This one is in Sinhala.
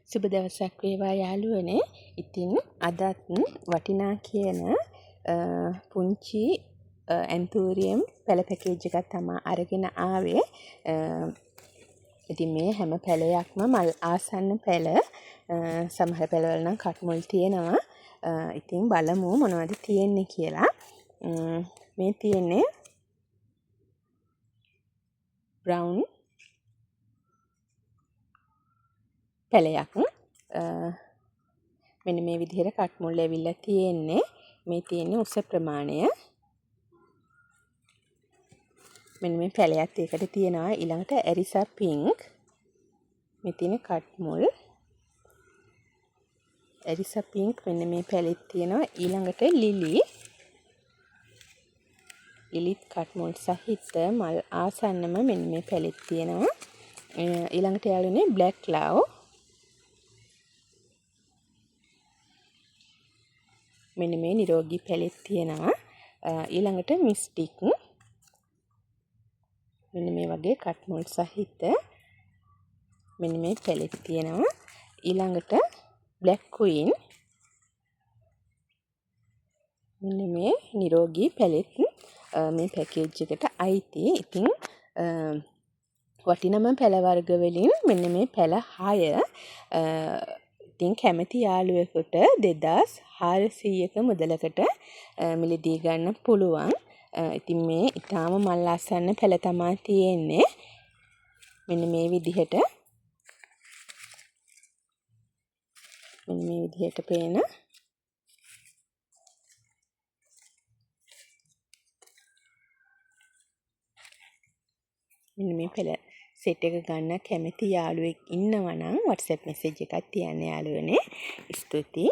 සුබ දවසක් වේවා යාළුවනේ. ඉතින් අදත් වටිනා කියන පුංචි ඇන්තූරියම් පැල පැකේජ් එකක් තමයි අරගෙන ආවේ. ඉතින් මේ හැම පැලයක්ම මල් ආසන්න පැල. සමහර පැලවල නම් කට්මුල් තියෙනවා. ඉතින් බලමු මොනවද තියෙන්නේ කියලා. මේ තියෙන්නේ බ්‍රවුන් පැලයක්. මෙන්න මේ විදිහට කට්මුල් ඇවිල්ලා තියෙන්නේ. මේ තියෙන්නේ උස ප්‍රමාණය. මෙන්න මේ පැලයත් ඒකට තියෙනවා. ඊළඟට ඇරිසා පින්ක්. මේ තියෙන කට්මුල්. ඇරිසා පින්ක් මෙන්න මේ පැලෙත් තියෙනවා. ඊළඟට ලිලි. ලිලිත් කට්මුල් සහිත මල් ආසන්නම මෙන්න මේ පැලෙත් තියෙනවා. ඊළඟට යාළුවනේ බ්ලැක් ලව්. මෙන්න මේ නිරෝගී පැලෙත් තියෙනවා. ඊළඟට මිස්ටික්. මෙන්න මේ වගේ කට්මුල් සහිත මෙන්න මේ පැලෙත් තියෙනවා. ඊළඟට බ්ලැක් ක්වීන්. මෙන්න මේ නිරෝගී පැලෙත් මේ පැකේජ් එකට අයිති. ඉතින් වටිනම පැල වර්ග වලින් මෙන්න මේ පැල 6 ඉතින් කැමති යාළුවෙකුට 2400ක මුදලකට මිලදී ගන්න පුළුවන්. ඉතින් මේ ඊටාම මල් ආසන්න පැල තමයි තියෙන්නේ. මෙන්න මේ විදිහට පේන මෙන්න මේ පැල සෙට් එක ගන්න කැමති යාළුවෙක් ඉන්නවා නම් WhatsApp message එකක් තියන්න යාළුවනේ. ස්තුතියි.